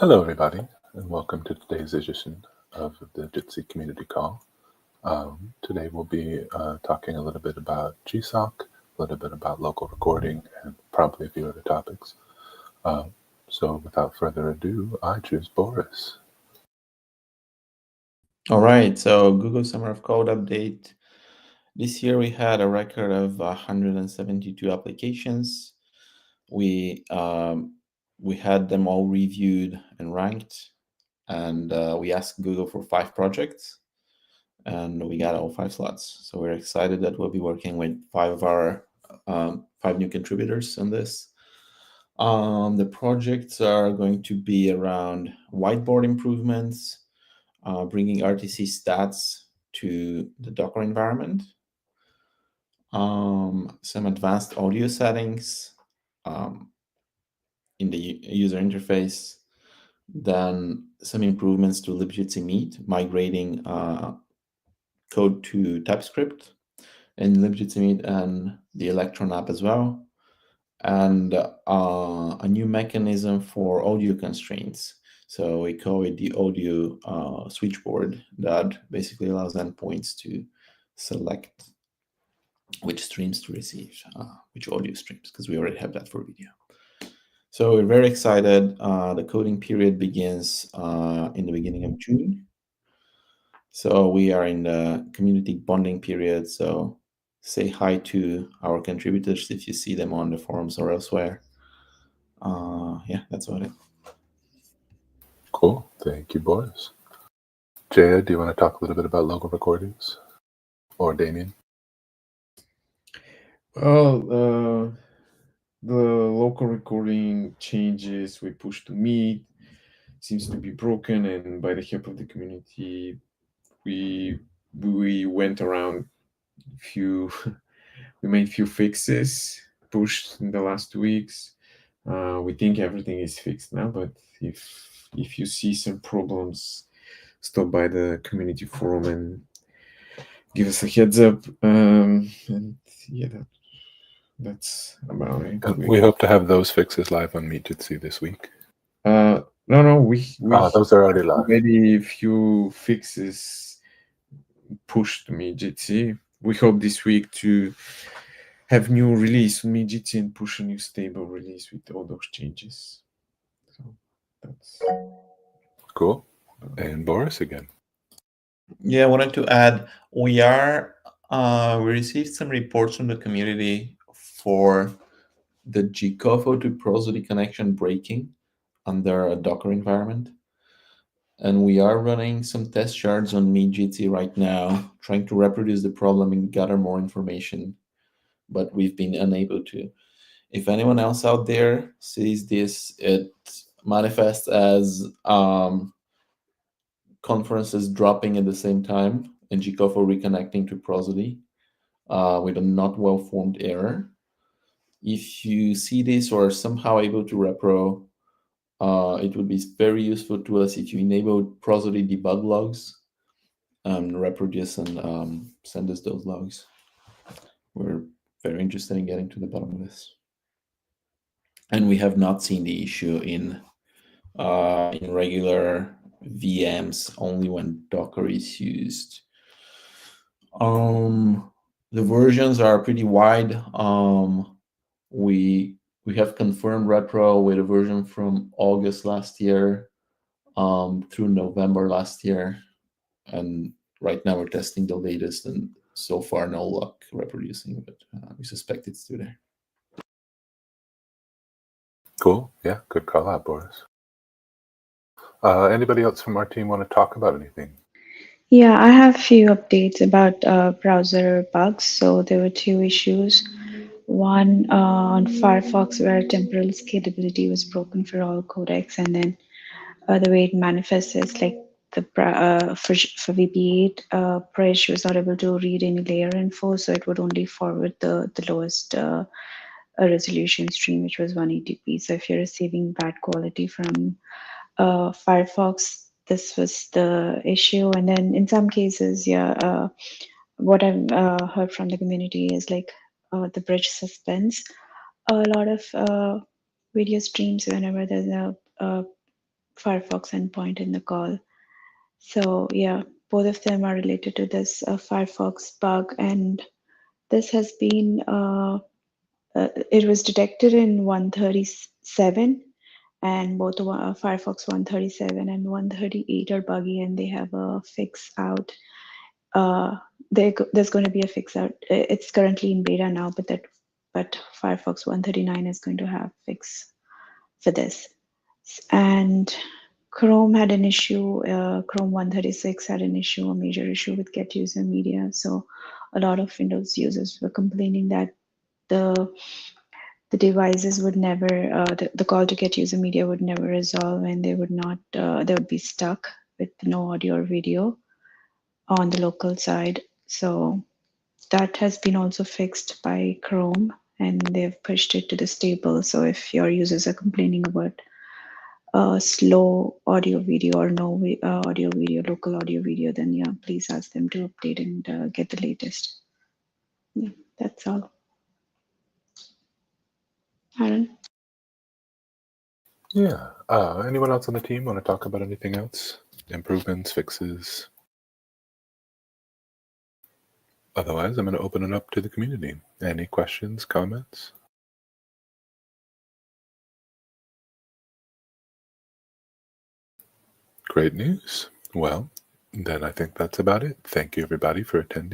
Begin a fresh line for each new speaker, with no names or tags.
Hello, everybody, and welcome to today's edition of the Jitsi Community Call. Today we'll be talking a little bit about GSOC, a little bit about local recording, and probably a few other topics. So without further ado, I choose Boris.
All right, so Google Summer of Code update. This year we had a record of 172 applications. We had them all reviewed and ranked, and we asked Google for 5 projects, and we got all 5 slots. So we're excited that we'll be working with 5 of our 5 new contributors on this. The projects are going to be around whiteboard improvements, bringing RTC stats to the Docker environment, some advanced audio settings in the user interface, then some improvements to libjitsi Meet, migrating code to TypeScript in libjitsi Meet and the Electron app as well, and a new mechanism for audio constraints. So we call it the audio switchboard that basically allows endpoints to select which streams to receive, which audio streams, because we already have that for video. So we're very excited. The coding period begins in the beginning of June. So we are in the community bonding period. So say hi to our contributors if you see them on the forums or elsewhere. Yeah, that's about it.
Cool. Thank you, Boris. Jaya, do you want to talk a little bit about local recordings? Or Damien?
Well, the local recording changes we pushed to Meet seems to be broken, and by the help of the community, we went around few we made few fixes pushed in the last 2 weeks. We think everything is fixed now, but if you see some problems, stop by the community forum and give us a heads up. And yeah, that's about it.
We hope to have those fixes live on Meet Jitsi this week.
No, we
those are already live.
Maybe a few fixes pushed me Jitsi. We hope this week to have new release on me Jitsi and push a new stable release with all those changes. So that's
cool. And Boris again.
Yeah, I wanted to add, we received some reports from the community for the GCOFO to Prosody connection breaking under a Docker environment. And we are running some test shards on MeetJitsi right now, trying to reproduce the problem and gather more information, but we've been unable to. If anyone else out there sees this, it manifests as conferences dropping at the same time and GCOFO reconnecting to Prosody with a not well-formed error. If you see this or are somehow able to repro, it would be very useful to us if you enable Prosody debug logs and reproduce and send us those logs. We're very interested in getting to the bottom of this. And we have not seen the issue in regular VMs, only when Docker is used. The versions are pretty wide. We have confirmed retro with a version from August last year through November last year, and right now we're testing the latest, and so far no luck reproducing, but we suspect it's still there.
Cool. Yeah, good call out, Boris. Anybody else from our team want to talk about anything?
Yeah, I have a few updates about browser bugs. So there were 2 issues. One on Firefox where temporal scalability was broken for all codecs, and then the way it manifests is like for VP8, Presh was not able to read any layer info, so it would only forward the lowest resolution stream, which was 180p. So if you're receiving bad quality from Firefox, this was the issue. And then in some cases, what I've heard from the community is like the bridge suspends a lot of video streams whenever there's a Firefox endpoint in the call. So yeah, both of them are related to this Firefox bug, and this has been it was detected in 137, and both Firefox 137 and 138 are buggy, and they have a fix out. There's going to be a fix out. It's currently in beta now, but Firefox 139 is going to have fix for this. And Chrome had an issue. Chrome 136 had an issue, a major issue with get user media. So a lot of Windows users were complaining that the devices would never, the call to get user media would never resolve, and they would not, they would be stuck with no audio or video on the local side. So that has been also fixed by Chrome, and they've pushed it to the stable. So if your users are complaining about slow audio video or no audio video, local audio video, then yeah, please ask them to update and get the latest. Yeah, that's all. Aaron?
Yeah. Anyone else on the team want to talk about anything else? Improvements, fixes? Otherwise, I'm going to open it up to the community. Any questions, comments? Great news. Well, then I think that's about it. Thank you, everybody, for attending.